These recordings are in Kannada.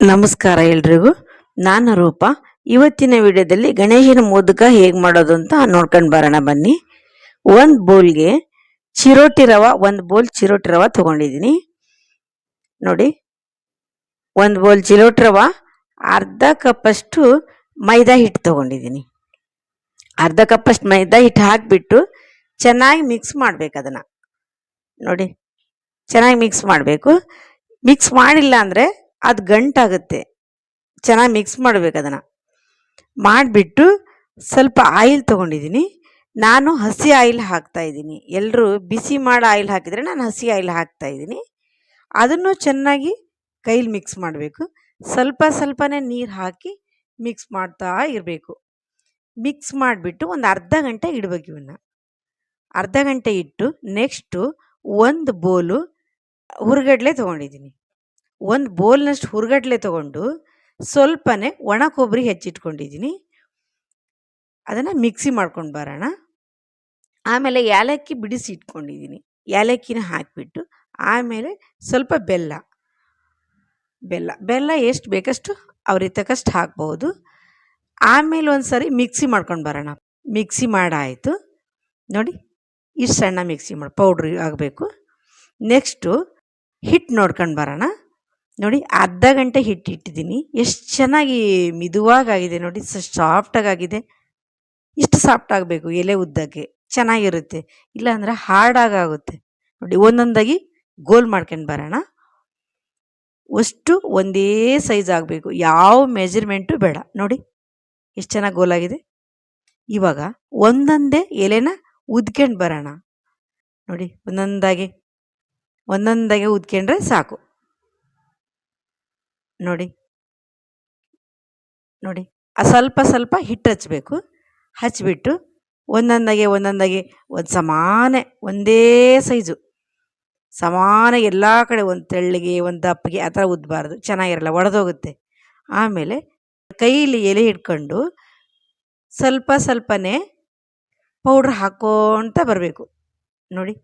ನಮಸ್ಕಾರ ಎಲ್ರಿಗೂ. ನಾನು ರೂಪ. ಇವತ್ತಿನ ವಿಡಿಯೋದಲ್ಲಿ ಗಣೇಶನ ಮೋದಕ ಹೇಗೆ ಮಾಡೋದು ಅಂತ ನೋಡ್ಕೊಂಡು ಬರೋಣ ಬನ್ನಿ. ಒಂದು ಬೌಲ್ಗೆ ಒಂದು ಬೌಲ್ ಚಿರೋಟಿ ರವೆ ತಗೊಂಡಿದ್ದೀನಿ ನೋಡಿ. ಒಂದು ಬೌಲ್ ಚಿರೋಟಿ ರವೆ, ಅರ್ಧ ಕಪ್ಪಷ್ಟು ಮೈದಾ ಹಿಟ್ಟು ತಗೊಂಡಿದ್ದೀನಿ. ಅರ್ಧ ಕಪ್ಪಷ್ಟು ಮೈದಾ ಹಿಟ್ಟು ಹಾಕಿಬಿಟ್ಟು ಚೆನ್ನಾಗಿ ಮಿಕ್ಸ್ ಮಾಡಬೇಕು. ಅದನ್ನು ನೋಡಿ, ಚೆನ್ನಾಗಿ ಮಿಕ್ಸ್ ಮಾಡಬೇಕು. ಮಿಕ್ಸ್ ಮಾಡಿಲ್ಲ ಅಂದರೆ ಅದು ಗಂಟಾಗುತ್ತೆ. ಚೆನ್ನಾಗಿ ಮಿಕ್ಸ್ ಮಾಡಬೇಕು. ಅದನ್ನು ಮಾಡಿಬಿಟ್ಟು ಸ್ವಲ್ಪ ಆಯಿಲ್ ತೊಗೊಂಡಿದ್ದೀನಿ. ನಾನು ಹಸಿ ಆಯಿಲ್ ಹಾಕ್ತಾಯಿದ್ದೀನಿ. ಎಲ್ಲರೂ ಬಿಸಿ ಮಾಡೋ ಆಯಿಲ್ ಹಾಕಿದರೆ ನಾನು ಹಸಿ ಆಯಿಲ್ ಹಾಕ್ತಾಯಿದ್ದೀನಿ. ಅದನ್ನು ಚೆನ್ನಾಗಿ ಕೈಲಿ ಮಿಕ್ಸ್ ಮಾಡಬೇಕು. ಸ್ವಲ್ಪ ಸ್ವಲ್ಪನೇ ನೀರು ಹಾಕಿ ಮಿಕ್ಸ್ ಮಾಡ್ತಾ ಇರಬೇಕು. ಮಿಕ್ಸ್ ಮಾಡಿಬಿಟ್ಟು ಒಂದು ಅರ್ಧ ಗಂಟೆ ಇಡಬೇಕು. ಇವನ್ನ ಅರ್ಧ ಗಂಟೆ ಇಟ್ಟು ನೆಕ್ಸ್ಟು ಒಂದು ಬೋಲು ಹುರ್ಗಡ್ಲೆ ತೊಗೊಂಡಿದ್ದೀನಿ. ಒಂದು ಬೋಲ್ನಷ್ಟು ಹುರ್ಗಡ್ಲೆ ತೊಗೊಂಡು ಸ್ವಲ್ಪನೇ ಒಣ ಕೊಬ್ಬರಿ ಹೆಚ್ಚಿಟ್ಕೊಂಡಿದ್ದೀನಿ. ಅದನ್ನು ಮಿಕ್ಸಿ ಮಾಡ್ಕೊಂಡು ಬರೋಣ. ಆಮೇಲೆ ಏಲಕ್ಕಿ ಬಿಡಿಸಿ ಇಟ್ಕೊಂಡಿದ್ದೀನಿ. ಏಲಕ್ಕಿನ ಹಾಕಿಬಿಟ್ಟು ಆಮೇಲೆ ಸ್ವಲ್ಪ ಬೆಲ್ಲ ಎಷ್ಟು ಬೇಕಷ್ಟು ಅವ್ರಿಗೆ ತಕ್ಕಷ್ಟು ಹಾಕ್ಬೋದು. ಆಮೇಲೆ ಒಂದು ಸರಿ ಮಿಕ್ಸಿ ಮಾಡ್ಕೊಂಡು ಬರೋಣ. ಮಿಕ್ಸಿ ಮಾಡಾಯಿತು ನೋಡಿ. ಇಷ್ಟು ಸಣ್ಣ ಮಿಕ್ಸಿ ಮಾಡಿ ಪೌಡ್ರ್ ಆಗಬೇಕು. ನೆಕ್ಸ್ಟು ಹಿಟ್ಟು ನೋಡ್ಕೊಂಡು ಬರೋಣ ನೋಡಿ. ಅರ್ಧ ಗಂಟೆ ಹಿಟ್ಟು ಇಟ್ಟಿದ್ದೀನಿ. ಎಷ್ಟು ಚೆನ್ನಾಗಿ ಮಿದುವಾಗಿದೆ ನೋಡಿ, ಸಾಫ್ಟಾಗಿದೆ. ಇಷ್ಟು ಸಾಫ್ಟ್ ಆಗಬೇಕು ಎಲೆ ಉದ್ದಕ್ಕೆ, ಚೆನ್ನಾಗಿರುತ್ತೆ. ಇಲ್ಲಾಂದರೆ ಹಾರ್ಡಾಗುತ್ತೆ ನೋಡಿ. ಒಂದೊಂದಾಗಿ ಗೋಲ್ ಮಾಡ್ಕೊಂಡು ಬರೋಣ. ಅಷ್ಟು ಒಂದೇ ಸೈಜ್ ಆಗಬೇಕು, ಯಾವ ಮೆಜರ್ಮೆಂಟು ಬೇಡ ನೋಡಿ. ಎಷ್ಟು ಚೆನ್ನಾಗಿ ಗೋಲಾಗಿದೆ. ಇವಾಗ ಒಂದೊಂದೇ ಎಲೆನ ಉದ್ಕೊಂಡು ಬರೋಣ ನೋಡಿ. ಒಂದೊಂದಾಗೆ ಉದ್ಕೊಂಡ್ರೆ ಸಾಕು ನೋಡಿ. ಸ್ವಲ್ಪ ಸ್ವಲ್ಪ ಹಿಟ್ಟು ಹಚ್ಚಬೇಕು. ಹಚ್ಚಿಬಿಟ್ಟು ಒಂದೊಂದಾಗೆ ಒಂದು ಒಂದೇ ಸೈಜು ಸಮಾನ ಎಲ್ಲ ಕಡೆ, ಒಂದು ತೆಳ್ಳಗೆ ಒಂದು ದಪ್ಪಗೆ ಆ ಥರ ಉದ್ದಬಾರ್ದು, ಚೆನ್ನಾಗಿರಲ್ಲ, ಒಡೆದೋಗುತ್ತೆ. ಆಮೇಲೆ ಕೈಲಿ ಎಲೆ ಹಿಡ್ಕೊಂಡು ಸ್ವಲ್ಪ ಸ್ವಲ್ಪನೇ ಪೌಡ್ರ್ ಹಾಕ್ಕೊಳ್ತಾ ಬರಬೇಕು ನೋಡಿ.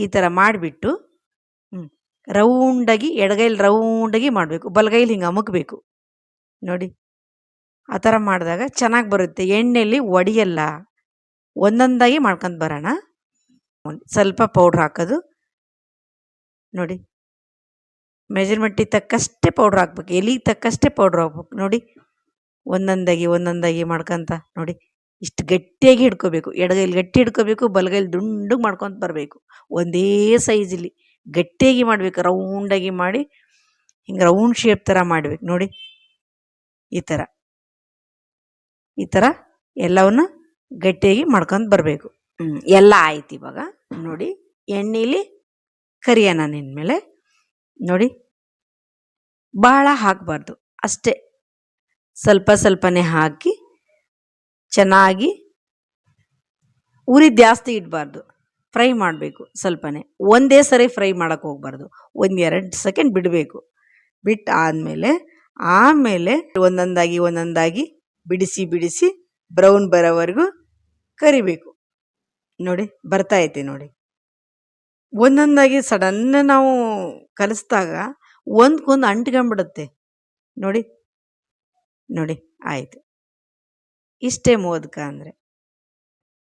ಈ ಥರ ಮಾಡಿಬಿಟ್ಟು ರೌಂಡಾಗಿ ಎಡಗೈಲಿ ರೌಂಡಾಗಿ ಮಾಡಬೇಕು, ಬಲಗೈಲಿ ಹಿಂಗೆ ಅಮುಕಬೇಕು ನೋಡಿ. ಆ ಥರ ಮಾಡಿದಾಗ ಚೆನ್ನಾಗಿ ಬರುತ್ತೆ, ಎಣ್ಣೆಯಲ್ಲಿ ಒಡೆಯಲ್ಲ. ಒಂದೊಂದಾಗಿ ಮಾಡ್ಕೊಂಡು ಬರೋಣ. ಸ್ವಲ್ಪ ಪೌಡ್ರ್ ಹಾಕೋದು ನೋಡಿ. ಮೆಜರ್ಮೆಂಟಿಗೆ ತಕ್ಕಷ್ಟೇ ಪೌಡ್ರ್ ಹಾಕ್ಬೇಕು, ಎಲೆಗೆ ತಕ್ಕಷ್ಟೇ ಪೌಡ್ರ್ ಹಾಕ್ಬೇಕು ನೋಡಿ. ಒಂದೊಂದಾಗಿ ಮಾಡ್ಕೊತ ನೋಡಿ. ಇಷ್ಟು ಗಟ್ಟಿಯಾಗಿ ಹಿಡ್ಕೋಬೇಕು. ಎಡಗೈಲಿ ಗಟ್ಟಿ ಹಿಡ್ಕೋಬೇಕು, ಬಲಗೈಲಿ ದುಂಡಗೆ ಮಾಡ್ಕೊತ ಬರಬೇಕು. ಒಂದೇ ಸೈಜಲ್ಲಿ ಗಟ್ಟಿಯಾಗಿ ಮಾಡಬೇಕು. ರೌಂಡಾಗಿ ಮಾಡಿ ಹಿಂಗೆ ರೌಂಡ್ ಶೇಪ್ ಥರ ಮಾಡಬೇಕು ನೋಡಿ. ಈ ಥರ ಎಲ್ಲವನ್ನು ಗಟ್ಟಿಯಾಗಿ ಮಾಡ್ಕೊಂಡು ಬರಬೇಕು. ಎಲ್ಲ ಆಯ್ತು. ಇವಾಗ ನೋಡಿ, ಎಣ್ಣೆಲಿ ಕರಿಯೋಣ ನಿನ್ಮೇಲೆ ನೋಡಿ. ಭಾಳ ಹಾಕಬಾರ್ದು, ಅಷ್ಟೇ ಸ್ವಲ್ಪ ಸ್ವಲ್ಪನೇ ಹಾಕಿ ಚೆನ್ನಾಗಿ ಉರಿ ಜಾಸ್ತಿ ಇಡಬಾರ್ದು. ಫ್ರೈ ಮಾಡಬೇಕು ಸ್ವಲ್ಪನೇ, ಒಂದೇ ಸರಿ ಫ್ರೈ ಮಾಡೋಕ್ಕೆ ಹೋಗಬಾರ್ದು. 1-2 ಸೆಕೆಂಡ್ ಬಿಡಬೇಕು. ಆಮೇಲೆ ಒಂದೊಂದಾಗಿ ಬಿಡಿಸಿ ಬ್ರೌನ್ ಬರೋವರೆಗೂ ಕರಿಬೇಕು ನೋಡಿ. ಬರ್ತಾಯಿದೆ ನೋಡಿ. ಒಂದೊಂದಾಗಿ ಸಡನ್ ನಾವು ಕಲಿಸಿದಾಗ ಒಂದ್ಕೊಂದು ಅಂಟ್ಕೊಂಡ್ಬಿಡುತ್ತೆ ನೋಡಿ. ಆಯಿತು. ಇಷ್ಟೇ ಮೋದಕ ಅಂದರೆ.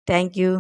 Thank you.